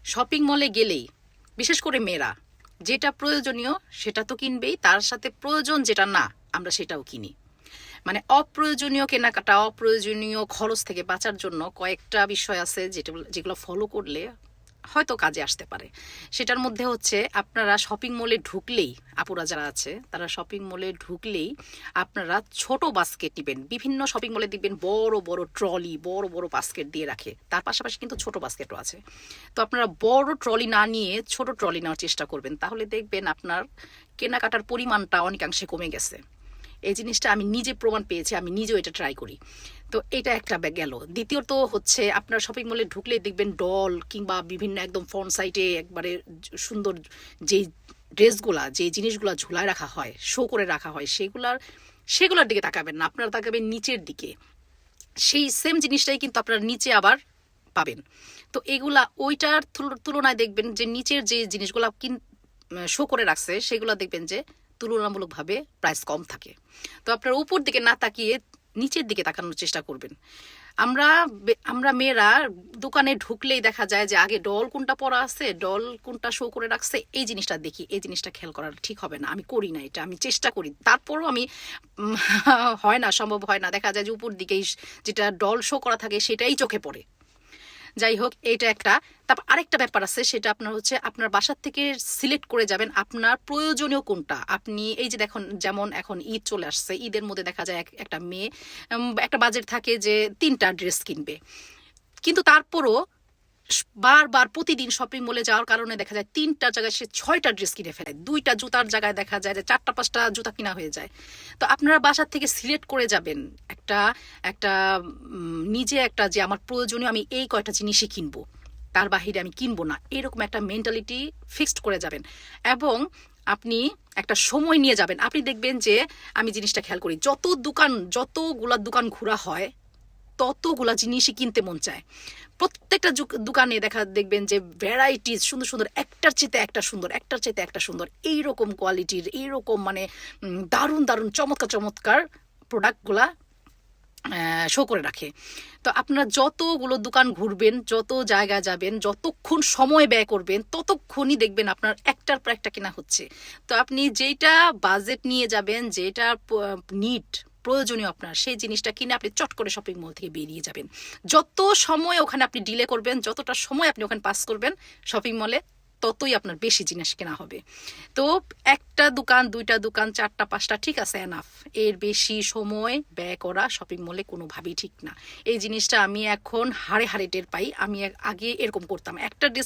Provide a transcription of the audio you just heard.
Shopping মলে গেলেই বিশেষ করে মেয়েরা যেটা প্রয়োজনীয় সেটা তো কিনবেই, তার সাথে প্রয়োজন যেটা না আমরা সেটাও কিনি। মানে অপ্রয়োজনীয় কেনাকাটা, অপ্রয়োজনীয় খরচ থেকে বাঁচার জন্য কয়েকটা বিষয় আছে যেগুলো ফলো করলে হয়তো কাজে আসতে পারে। সেটার মধ্যে হচ্ছে আপনারা শপিং মলে ঢুকলেই, আপুরা যারা আছে তারা শপিং মলে ঢুকলেই আপনারা ছোট বাস্কেট নেবেন। বিভিন্ন শপিং মলে দেখবেন বড় বড় ট্রলি, বড় বড় বাস্কেট দিয়ে রাখে, তার পাশাপাশি কিন্তু ছোট বাস্কেটও আছে। তো আপনারা বড় ট্রলি না নিয়ে ছোট ট্রলি নেওয়ার চেষ্টা করবেন, তাহলে দেখবেন আপনার কেনাকাটার পরিমাণটা অনেকাংশে কমে গেছে। এই জিনিসটা আমি নিজে প্রমাণ পেয়েছি, আমি নিজেও এটা ট্রাই করি। তো এটা একটা গেল। দ্বিতীয়ত হচ্ছে আপনার শপিং মলে ঢুকলে দেখবেন ডল কিংবা বিভিন্ন একদম ফ্রন্ট সাইডে একবারে সুন্দর যেই ড্রেসগুলা, যে জিনিসগুলা ঝুলায় রাখা হয়, শো করে রাখা হয়, সেগুলার দিকে তাকাবেন না, আপনারা তাকাবেন নিচের দিকে। সেই সেম জিনিসটাই কিন্তু আপনারা নিচে আবার পাবেন। তো এগুলা ওইটার তুলনায় দেখবেন যে নিচের যে জিনিসগুলা শো করে রাখছে সেগুলো দেখবেন যে তুলনামূলকভাবে প্রাইস কম থাকে। তো আপনারা উপর দিকে না তাকিয়ে নিচের দিকে তাকানোর চেষ্টা করবেন। আমরা মেয়েরা দোকানে ঢুকলেই দেখা যায় যে আগে ডল কোনটা পরা আছে, ডল কোনটা শো করে রাখছে, এই জিনিসটা দেখি। এই জিনিসটা খেয়াল করা ঠিক হবে না, আমি করি না এটা, আমি চেষ্টা করি, তারপরও আমি হয় না, সম্ভব হয় না। দেখা যায় যে উপর দিকেই যেটা ডল শো করা থাকে সেটাই চোখে পড়ে। যাই হোক, এটা একটা। তারপর আরেকটা ব্যাপার আছে, সেটা আপনার হচ্ছে আপনার বাসার থেকে সিলেক্ট করে যাবেন আপনার প্রয়োজনীয় কোনটা। আপনি এই যে দেখুন, যেমন এখন ঈদ চলে আসছে, ঈদের মধ্যে দেখা যায় একটা মেয়ে একটা বাজেট থাকে যে 3টা ড্রেস কিনবে, কিন্তু তারপরও বারবার প্রতিদিন শপিং মলে যাওয়ার কারণে দেখা যায় 3টার জায়গায় সে 6টা ড্রেস কিনে ফেলে, 2টা জুতার জায়গায় দেখা যায় যে 4টা 5টা জুতা কিনা হয়ে যায়। তো আপনারা বাসার থেকে সিলেক্ট করে যাবেন একটা একটা নিজে একটা, যে আমার প্রয়োজনীয় আমি এই কয়টা জিনিসই কিনবো, তার বাহিরে আমি কিনবো না, এরকম একটা মেন্টালিটি ফিক্সড করে যাবেন। এবং আপনি একটা সময় নিয়ে যাবেন। আপনি দেখবেন যে আমি জিনিসটা খেয়াল করি, যতগুলা দোকান ঘোরা হয় ততগুলা জিনিসই কিনতে মন চায়। প্রত্যেকটা দোকানে দেখবেন যে ভ্যারাইটিস সুন্দর সুন্দর, একটার চেয়ে একটা সুন্দর, একটার চেয়ে একটা সুন্দর, এইরকম কোয়ালিটির, এইরকম মানে দারুণ দারুণ চমৎকার চমৎকার প্রোডাক্টগুলা শো করে রাখে। তো আপনারা যতগুলো দোকান ঘুরবেন, যত জায়গা যাবেন, যতক্ষণ সময় ব্যয় করবেন, ততক্ষণই দেখবেন আপনার একটার পর একটা কেনা হচ্ছে। তো আপনি যেটা বাজেট নিয়ে যাবেন, যেটা প্রয়োজনীয় আপনার, সেই জিনিসটা কিনে আপনি চট করে শপিং মল থেকে বেরিয়ে যাবেন। যত সময় ওখানে আপনি ডিলে করবেন, যতটা সময় আপনি ওখানে পাস করবেন শপিং মলে, ততই আপনার বেশি জিনিস কেনা হবে। তো একটা দোকান, 2টা দোকান, 4টা 5টা ঠিক আছে, এনাফ। এর বেশি সময় ব্যয় করা শপিং মলে কোনোভাবেই ঠিক না। এই জিনিসটা আমি এখন হাড়ে হাড়ে টের পাই। আমি আগে এরকম করতাম, একটা ড্রেস